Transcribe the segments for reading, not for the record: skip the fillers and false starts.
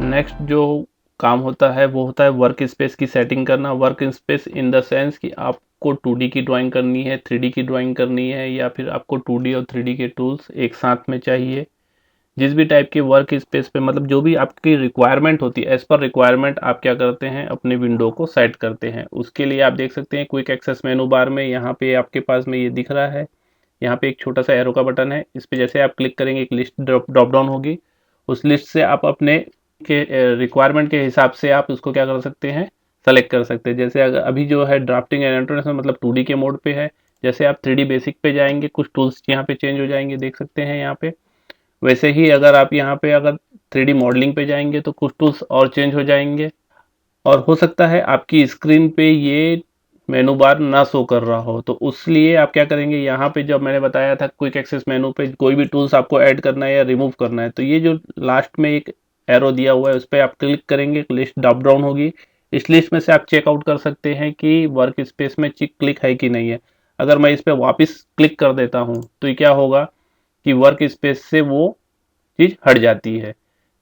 Next जो काम होता है वो होता है वर्क स्पेस की सेटिंग करना। Work space in the sense कि आपको 2D की ड्राइंग करनी है, 3D की ड्राइंग करनी है, या फिर आपको 2D और 3D के टूल्स एक साथ में चाहिए। जिस भी टाइप के वर्क स्पेस पे मतलब जो भी आपकी रिक्वायरमेंट होती है, एज पर रिक्वायरमेंट आप क्या करते हैं, अपने विंडो को सेट करते हैं। उसके लिए आप देख सकते हैं क्विक एक्सेस मेनू बार में यहाँ पे आपके पास में ये दिख रहा है, यहाँ पे एक छोटा सा एरो का बटन है। इस पे जैसे आप क्लिक करेंगे एक लिस्ट ड्रॉप डाउन होगी। उस लिस्ट से आप अपने के रिक्वायरमेंट के हिसाब से आप उसको क्या कर सकते हैं, सेलेक्ट कर सकते हैं। जैसे अगर अभी जो है ड्राफ्टिंग एंड इंटरनेशनल मतलब 2D के मोड पे है, जैसे आप 3D बेसिक पे जाएंगे कुछ टूल्स यहाँ पे चेंज हो जाएंगे, देख सकते हैं यहाँ पे। वैसे ही अगर आप यहाँ पे अगर 3D मॉडलिंग पे जाएंगे तो कुछ टूल्स और चेंज हो जाएंगे। और हो सकता है आपकी स्क्रीन पे ये मेनू बार ना शो कर रहा हो, तो उसलिए आप क्या करेंगे, यहाँ पे जब मैंने बताया था क्विक एक्सेस मेनू पे कोई भी टूल्स आपको ऐड करना है या रिमूव करना है, तो ये जो लास्ट में एक एरो दिया हुआ है उस पर आप क्लिक करेंगे, लिस्ट ड्रॉप डाउन होगी। इस लिस्ट में से आप चेकआउट कर सकते हैं कि वर्क स्पेस में क्लिक है कि नहीं है। अगर मैं इस पर वापस क्लिक कर देता हूँ तो ये क्या होगा कि वर्क स्पेस से वो चीज़ हट जाती है।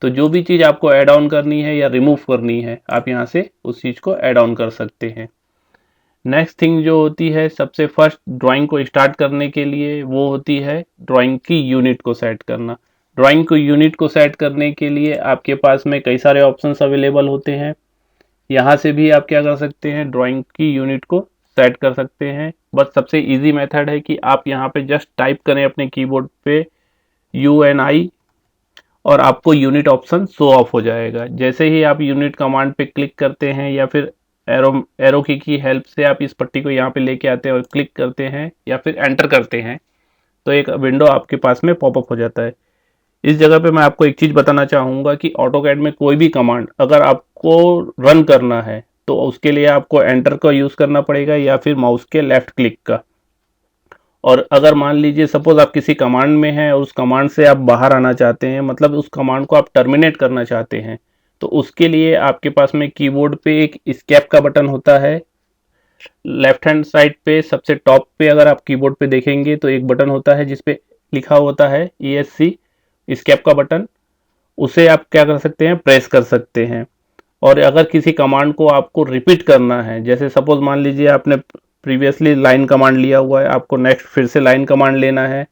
तो जो भी चीज़ आपको ऐड ऑन करनी है या रिमूव करनी है, आप यहाँ से उस चीज़ को ऐड ऑन कर सकते हैं। नेक्स्ट थिंग जो होती है सबसे फर्स्ट ड्राइंग को स्टार्ट करने के लिए, वो होती है ड्राइंग की यूनिट को सेट करना। ड्राइंग को यूनिट को सेट करने के लिए आपके पास में कई सारे ऑप्शंस अवेलेबल होते हैं। यहाँ से भी आप क्या कर सकते हैं, ड्राइंग की यूनिट को सेट कर सकते हैं। बस सबसे इजी मेथड है कि आप यहाँ पे जस्ट टाइप करें अपने कीबोर्ड पे UNI और आपको यूनिट ऑप्शन शो ऑफ हो जाएगा। जैसे ही आप यूनिट कमांड पे क्लिक करते हैं या फिर एरो एरो की हेल्प से आप इस पट्टी को यहाँ पे लेके आते हैं और क्लिक करते हैं या फिर एंटर करते हैं, तो एक विंडो आपके पास में पॉपअप हो जाता है। इस जगह पे मैं आपको एक चीज़ बताना चाहूँगा कि ऑटोकैड में कोई भी कमांड अगर आपको रन करना है तो उसके लिए आपको एंटर का यूज़ करना पड़ेगा या फिर माउस के लेफ्ट क्लिक का। और अगर मान लीजिए सपोज आप किसी कमांड में हैं और उस कमांड से आप बाहर आना चाहते हैं, मतलब उस कमांड को आप टर्मिनेट करना चाहते हैं, तो उसके लिए आपके पास में कीबोर्ड पे एक एस्केप का बटन होता है। लेफ्ट हैंड साइड पे सबसे टॉप पे अगर आप कीबोर्ड पे देखेंगे तो एक बटन होता है जिसपे लिखा होता है ESC, एस्केप का बटन। उसे आप क्या कर सकते हैं, प्रेस कर सकते हैं। और अगर किसी कमांड को आपको रिपीट करना है, जैसे सपोज मान लीजिए आपने प्रीवियसली लाइन कमांड लिया हुआ है, आपको नेक्स्ट फिर से लाइन कमांड लेना है,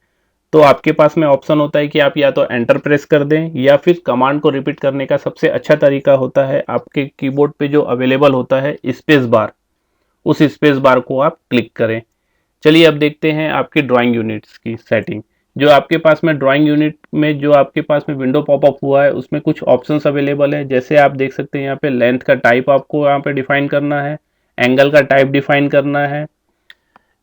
तो आपके पास में ऑप्शन होता है कि आप या तो एंटर प्रेस कर दें या फिर कमांड को रिपीट करने का सबसे अच्छा तरीका होता है आपके कीबोर्ड पे जो अवेलेबल होता है स्पेस बार, उस स्पेस बार को आप क्लिक करें। चलिए अब देखते हैं आपकी ड्राइंग यूनिट्स की सेटिंग। जो आपके पास में ड्राइंग यूनिट में जो आपके पास में विंडो पॉपअप हुआ है उसमें कुछ ऑप्शंस अवेलेबल है। जैसे आप देख सकते हैं यहाँ पे लेंथ का टाइप आपको यहाँ पे डिफाइन करना है, एंगल का टाइप डिफाइन करना है।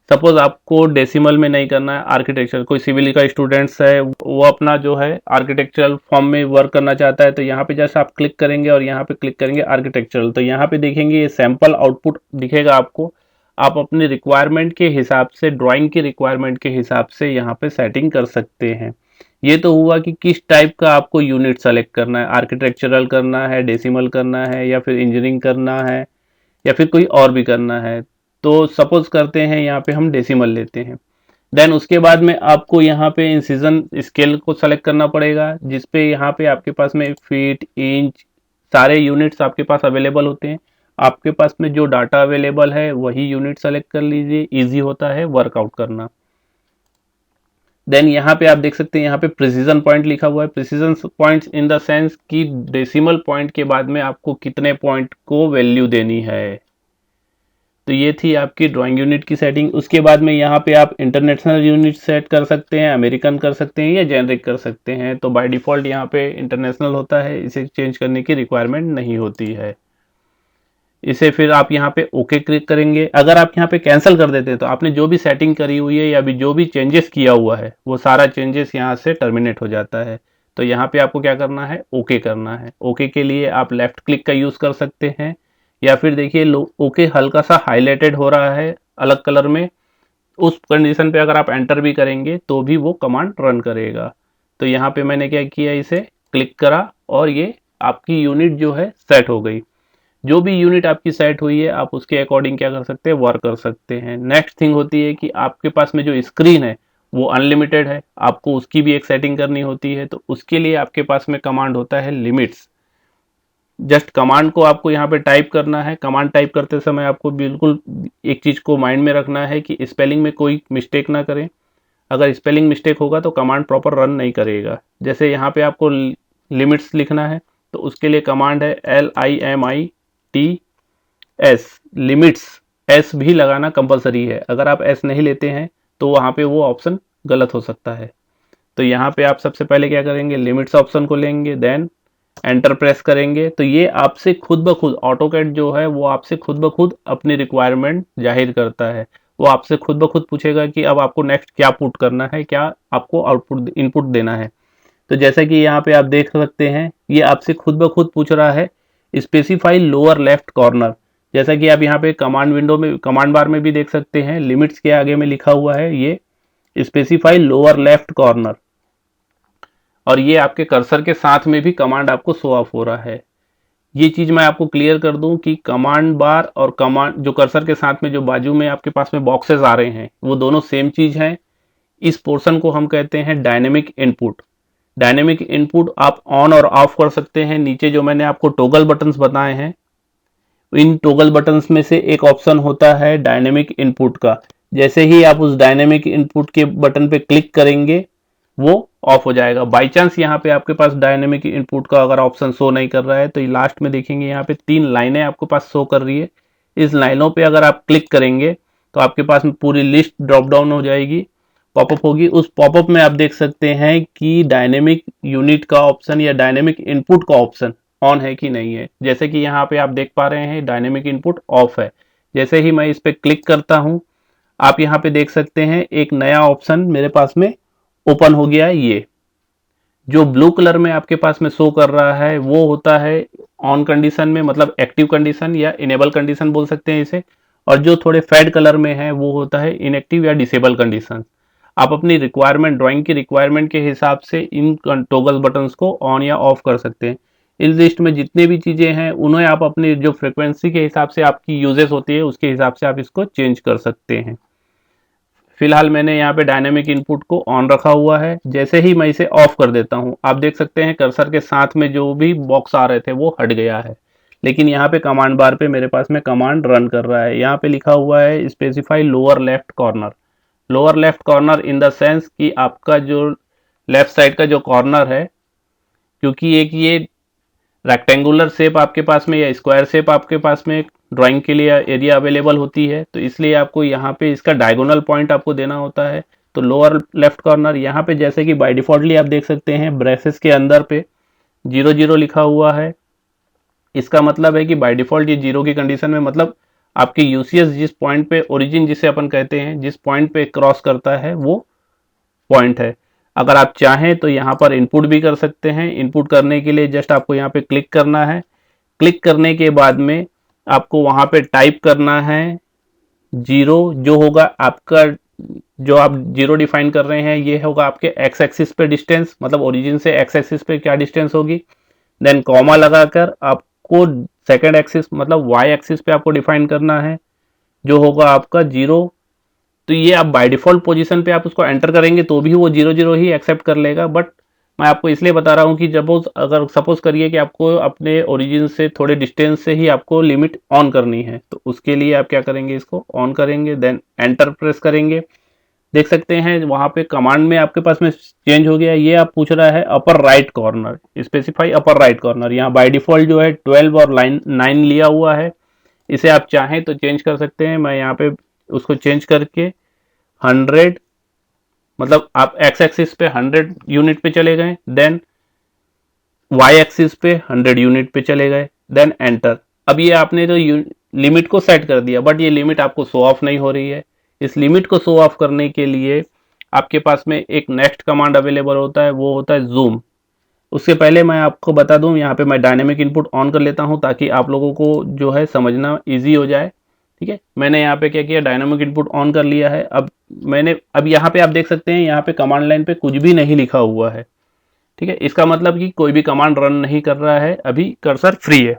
सपोज आपको डेसिमल में नहीं करना है, आर्किटेक्चर कोई सिविल का स्टूडेंट्स है वो अपना जो है आर्किटेक्चरल फॉर्म में वर्क करना चाहता है, तो यहाँ पे जैसे आप क्लिक करेंगे और यहाँ पे क्लिक करेंगे आर्किटेक्चरल, तो यहाँ पे देखेंगे ये सैंपल आउटपुट दिखेगा आपको। आप अपनी रिक्वायरमेंट के हिसाब से, ड्राइंग की रिक्वायरमेंट के हिसाब से यहाँ पे सेटिंग कर सकते हैं। ये तो हुआ कि किस टाइप का आपको यूनिट सेलेक्ट करना है, आर्किटेक्चरल करना है, डेसिमल करना है, या फिर इंजीनियरिंग करना है, या फिर कोई और भी करना है। तो सपोज करते हैं यहाँ पे हम डेसिमल लेते हैं। देन उसके बाद में आपको यहाँ पे इंसिजन स्केल को सेलेक्ट करना पड़ेगा, जिसपे यहाँ पे आपके पास में फीट, इंच, सारे यूनिट्स आपके पास अवेलेबल होते हैं। आपके पास में जो डाटा अवेलेबल है वही यूनिट सेलेक्ट कर लीजिए, इजी होता है वर्कआउट करना। देन यहाँ पे आप देख सकते हैं यहाँ पे प्रिसीजन पॉइंट लिखा हुआ है। Precision points in the sense कि डेसिमल पॉइंट के बाद में आपको कितने पॉइंट को वैल्यू देनी है। तो ये थी आपकी ड्राइंग यूनिट की सेटिंग। उसके बाद में यहाँ पे आप इंटरनेशनल यूनिट सेट कर सकते हैं, अमेरिकन कर सकते हैं या जेनरिक कर सकते हैं। तो बाय डिफ़ॉल्ट यहाँ पे इंटरनेशनल होता है, इसे चेंज करने की रिक्वायरमेंट नहीं होती है। इसे फिर आप यहाँ पे ओके क्लिक करेंगे। अगर आप यहाँ पे कैंसिल कर देते हैं तो आपने जो भी सेटिंग करी हुई है या भी जो भी चेंजेस किया हुआ है वो सारा चेंजेस यहाँ से टर्मिनेट हो जाता है। तो यहाँ पे आपको क्या करना है, ओके करना है। ओके के लिए आप लेफ्ट क्लिक का यूज़ कर सकते हैं, या फिर देखिए ओके हल्का सा हाईलाइटेड हो रहा है अलग कलर में, उस कंडीशन पे अगर आप एंटर भी करेंगे तो भी वो कमांड रन करेगा। तो यहाँ पे मैंने क्या किया, इसे क्लिक करा और ये आपकी यूनिट जो है सेट हो गई। जो भी यूनिट आपकी सेट हुई है आप उसके अकॉर्डिंग क्या कर सकते हैं, वर्क कर सकते हैं। नेक्स्ट थिंग होती है कि आपके पास में जो स्क्रीन है वो अनलिमिटेड है, आपको उसकी भी एक सेटिंग करनी होती है। तो उसके लिए आपके पास में कमांड होता है लिमिट्स। जस्ट कमांड को आपको यहाँ पे टाइप करना है। कमांड टाइप करते समय आपको बिल्कुल एक चीज़ को माइंड में रखना है कि स्पेलिंग में कोई मिस्टेक ना करें। अगर स्पेलिंग मिस्टेक होगा तो कमांड प्रॉपर रन नहीं करेगा। जैसे यहाँ पे आपको लिमिट्स लिखना है तो उसके लिए कमांड है LIMITS, लिमिट्स। एस भी लगाना कंपलसरी है, अगर आप एस नहीं लेते हैं तो वहाँ पे वो ऑप्शन गलत हो सकता है। तो यहाँ पे आप सबसे पहले क्या करेंगे, लिमिट्स ऑप्शन को लेंगे, देन एंटर प्रेस करेंगे। तो ये आपसे खुद ब खुद ऑटोकैड जो है वो आपसे खुद ब खुद अपनी रिक्वायरमेंट जाहिर करता है। वो आपसे खुद ब खुद पूछेगा कि अब आपको नेक्स्ट क्या पुट करना है, क्या आपको आउटपुट इनपुट देना है। तो जैसा कि यहाँ पे आप देख सकते हैं ये आपसे खुद ब खुद पूछ रहा है स्पेसिफाई लोअर लेफ्ट कॉर्नर। जैसा कि आप यहाँ पे कमांड विंडो में कमांड बार में भी देख सकते हैं, लिमिट्स के आगे में लिखा हुआ है ये स्पेसिफाई लोअर लेफ्ट कॉर्नर, और ये आपके कर्सर के साथ में भी कमांड आपको शो ऑफ हो रहा है। ये चीज मैं आपको क्लियर कर दूं कि कमांड बार और कमांड जो कर्सर के साथ में जो बाजू में आपके पास में बॉक्सेस आ रहे हैं वो दोनों सेम चीज हैं। इस पोर्शन को हम कहते हैं डायनेमिक इनपुट। डायनेमिक इनपुट आप ऑन और ऑफ कर सकते हैं। नीचे जो मैंने आपको टॉगल बटन्स बताए हैं, इन टॉगल बटन्स में से एक ऑप्शन होता है डायनेमिक इनपुट का। जैसे ही आप उस डायनेमिक इनपुट के बटन पे क्लिक करेंगे वो ऑफ हो जाएगा। बाई चांस यहाँ पे आपके पास डायनेमिक इनपुट का अगर ऑप्शन शो नहीं कर रहा है तो ये लास्ट में देखेंगे यहाँ पे 3 लाइनें आपके पास शो कर रही है। इस लाइनों पे अगर आप क्लिक करेंगे तो आपके पास में पूरी लिस्ट ड्रॉप डाउन हो जाएगी, पॉपअप होगी। उस पॉपअप में आप देख सकते हैं कि डायनेमिक यूनिट का ऑप्शन या डायनेमिक इनपुट का ऑप्शन ऑन है कि नहीं है। जैसे कि यहाँ पे आप देख पा रहे हैं डायनेमिक इनपुट ऑफ है। जैसे ही मैं इस पे क्लिक करता हूँ आप यहाँ पे देख सकते हैं एक नया ऑप्शन मेरे पास में ओपन हो गया है। ये जो ब्लू कलर में आपके पास में शो कर रहा है वो होता है ऑन कंडीशन में, मतलब एक्टिव कंडीशन या इनेबल कंडीशन बोल सकते हैं इसे। और जो थोड़े फेड कलर में है वो होता है इनएक्टिव या डिसेबल कंडीशन। आप अपनी रिक्वायरमेंट, ड्राइंग की रिक्वायरमेंट के हिसाब से इन टॉगल बटन्स को ऑन या ऑफ कर सकते हैं। इस लिस्ट में जितने भी चीजें हैं उन्हें आप अपनी जो फ्रिक्वेंसी के हिसाब से आपकी यूजेस होती है उसके हिसाब से आप इसको चेंज कर सकते हैं। फिलहाल मैंने यहाँ पे डायनेमिक इनपुट को ऑन रखा हुआ है। जैसे ही मैं इसे ऑफ कर देता हूँ आप देख सकते हैं कर्सर के साथ में जो भी बॉक्स आ रहे थे वो हट गया है। लेकिन यहाँ पे कमांड बार पे मेरे पास में कमांड रन कर रहा है। यहाँ पे लिखा हुआ है specify lower left corner. Lower left corner in the sense कि आपका जो लेफ्ट साइड का जो कॉर्नर है, क्योंकि एक ये रेक्टेंगुलर शेप आपके पास में या स्क्वायर शेप आपके पास में ड्राइंग के लिए एरिया अवेलेबल होती है, तो इसलिए आपको यहाँ पे इसका डायगोनल पॉइंट आपको देना होता है। तो लोअर लेफ्ट कॉर्नर यहाँ पे जैसे कि बाय डिफॉल्टली आप देख सकते हैं ब्रेसेस के अंदर पे 00 लिखा हुआ है। इसका मतलब है कि बाय डिफॉल्ट ये 0 की कंडीशन में, मतलब आपके यूसीएस जिस पॉइंट पे, ओरिजिन जिसे अपन कहते हैं, जिस पॉइंट पे क्रॉस करता है वो पॉइंट है। अगर आप चाहें तो यहाँ पर इनपुट भी कर सकते हैं। इनपुट करने के लिए जस्ट आपको यहाँ पे क्लिक करना है। क्लिक करने के बाद में आपको वहाँ पे टाइप करना है 0, जो होगा आपका, जो आप 0 डिफाइन कर रहे हैं ये होगा आपके एक्स एक्सिस पे डिस्टेंस, मतलब ओरिजिन से एक्स एक्सिस पे क्या डिस्टेंस होगी। देन कॉमा लगाकर आपको सेकेंड एक्सिस मतलब वाई एक्सिस पे आपको डिफाइन करना है, जो होगा आपका 0। तो ये आप बाय डिफॉल्ट पोजीशन पे आप उसको एंटर करेंगे तो भी वो 00 ही एक्सेप्ट कर लेगा। बट मैं आपको इसलिए बता रहा हूँ कि जब अगर सपोज करिए कि आपको अपने ओरिजिन से थोड़े डिस्टेंस से ही आपको लिमिट ऑन करनी है तो उसके लिए आप क्या करेंगे, इसको ऑन करेंगे, देन एंटर प्रेस करेंगे। देख सकते हैं वहां पे कमांड में आपके पास में चेंज हो गया। ये आप पूछ रहा है upper right corner, specify upper right corner. यहाँ बाय डिफॉल्ट जो है 12 और 9 लिया हुआ है। इसे आप चाहें तो चेंज कर सकते हैं। मैं यहाँ पे उसको चेंज करके 100, मतलब आप एक्स एक्सिस पे 100 यूनिट पे चले गए, देन वाई एक्सिस पे 100 यूनिट पे चले गए, देन एंटर। अब ये आपने तो लिमिट को सेट कर दिया, बट ये लिमिट आपको शो ऑफ नहीं हो रही है। इस लिमिट को शो ऑफ करने के लिए आपके पास में एक नेक्स्ट कमांड अवेलेबल होता है, वो होता है जूम। उससे पहले मैं आपको बता दूं, यहाँ पे मैं डायनेमिक इनपुट ऑन कर लेता हूं ताकि आप लोगों को जो है समझना इजी हो जाए। ठीक है, मैंने यहाँ पे क्या किया, डायनामिक इनपुट ऑन कर लिया है। अब यहाँ पे आप देख सकते हैं यहाँ पे कमांड लाइन पे कुछ भी नहीं लिखा हुआ है। ठीक है, इसका मतलब कि कोई भी कमांड रन नहीं कर रहा है, अभी कर्सर फ्री है।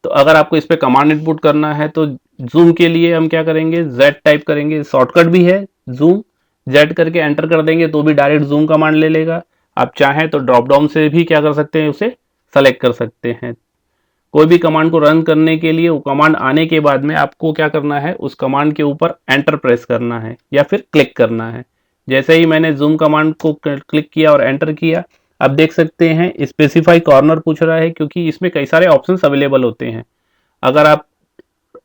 तो अगर आपको इस पे कमांड इनपुट करना है तो जूम के लिए हम क्या करेंगे, Z टाइप करेंगे, शॉर्टकट भी है जूम, Z करके एंटर कर देंगे तो भी डायरेक्ट जूम कमांड ले लेगा। आप चाहें तो ड्रॉप डाउन से भी क्या कर सकते हैं, उसे सेलेक्ट कर सकते हैं। कोई भी कमांड को रन करने के लिए वो कमांड आने के बाद में आपको क्या करना है, उस कमांड के ऊपर एंटर प्रेस करना है या फिर क्लिक करना है। जैसे ही मैंने जूम कमांड को क्लिक किया और एंटर किया, आप देख सकते हैं स्पेसिफाई कॉर्नर पूछ रहा है, क्योंकि इसमें कई सारे ऑप्शंस अवेलेबल होते हैं। अगर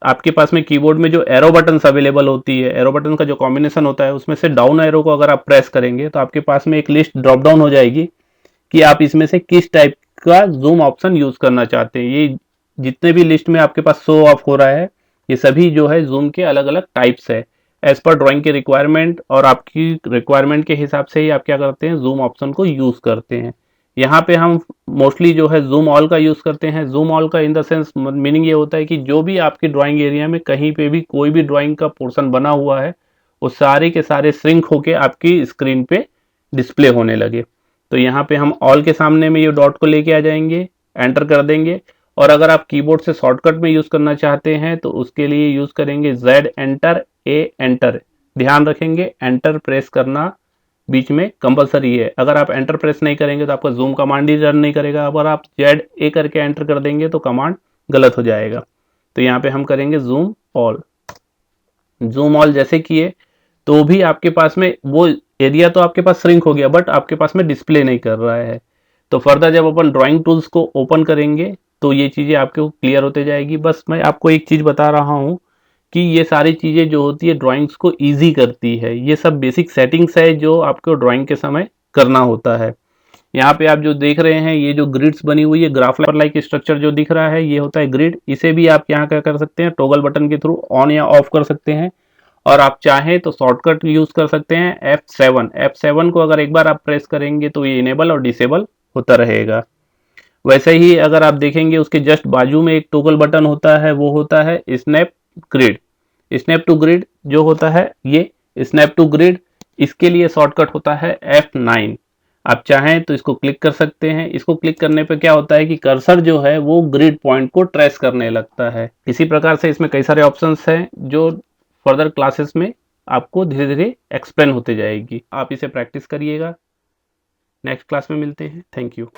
आपके पास में कीबोर्ड में जो एरो बटन्स अवेलेबल होती है, एरो बटन का जो कॉम्बिनेशन होता है, उसमें से डाउन एरो को अगर आप प्रेस करेंगे तो आपके पास में एक लिस्ट ड्रॉप डाउन हो जाएगी कि आप इसमें से किस टाइप का जूम ऑप्शन यूज करना चाहते हैं। ये जितने भी लिस्ट में आपके पास शो ऑफ हो रहा है, ये सभी जो है जूम के अलग अलग टाइप्स है। एज पर ड्राइंग के रिक्वायरमेंट और आपकी रिक्वायरमेंट के हिसाब से ही आप क्या करते हैं, जूम ऑप्शन को यूज करते हैं। यहाँ पे हम मोस्टली जो है जूम ऑल का यूज करते हैं। जूम ऑल का इन द सेंस मीनिंग ये होता है कि जो भी आपकी ड्राइंग एरिया में कहीं पे भी कोई भी ड्राइंग का पोर्शन बना हुआ है, वो सारे के सारे श्रिंक होके आपकी स्क्रीन पे डिस्प्ले होने लगे। तो यहाँ पे हम ऑल के सामने में ये डॉट को लेके आ जाएंगे, एंटर कर देंगे। और अगर आप कीबोर्ड से शॉर्टकट में यूज करना चाहते हैं तो उसके लिए यूज करेंगे Z एंटर A एंटर। ध्यान रखेंगे एंटर प्रेस करना बीच में कंपलसरी है। अगर आप एंटर प्रेस नहीं करेंगे तो आपका जूम कमांड ही रन नहीं करेगा। अगर आप ZA करके एंटर कर देंगे तो कमांड गलत हो जाएगा। तो यहाँ पे हम करेंगे जूम ऑल। जूम ऑल जैसे किए तो भी आपके पास में वो एरिया तो आपके पास श्रिंक हो गया, बट आपके पास में डिस्प्ले नहीं कर रहा है। तो फर्दर जब अपन ड्राइंग टूल्स को ओपन करेंगे तो ये चीज़ें आपको क्लियर होते जाएगी। बस मैं आपको एक चीज़ बता रहा हूँ कि ये सारी चीज़ें जो होती है ड्राइंग्स को ईजी करती है। ये सब बेसिक सेटिंग्स है जो आपको ड्राइंग के समय करना होता है। यहाँ पे आप जो देख रहे हैं, ये जो ग्रिड्स बनी हुई है, ग्राफ लाइक स्ट्रक्चर जो दिख रहा है, ये होता है ग्रिड। इसे भी आप यहाँ क्या कर सकते हैं, टॉगल बटन के थ्रू ऑन या ऑफ कर सकते हैं। और आप चाहें तो शॉर्टकट यूज कर सकते हैं F7 को अगर एक बार आप प्रेस करेंगे तो ये इनेबल और डिसेबल होता रहेगा। वैसे ही अगर आप देखेंगे उसके जस्ट बाजू में एक टॉगल बटन होता है, वो होता है snap grid. Snap to grid जो होता है, ये स्नैप टू ग्रिड, इसके लिए शॉर्टकट होता है F9। आप चाहें तो इसको क्लिक कर सकते हैं। इसको क्लिक करने पे क्या होता है कि कर्सर जो है वो ग्रिड पॉइंट को ट्रेस करने लगता है। इसी प्रकार से इसमें कई सारे ऑप्शंस हैं जो फर्दर क्लासेस में आपको धीरे धीरे एक्सप्लेन होते जाएगी। आप इसे प्रैक्टिस करिएगा। नेक्स्ट क्लास में मिलते हैं। Thank you.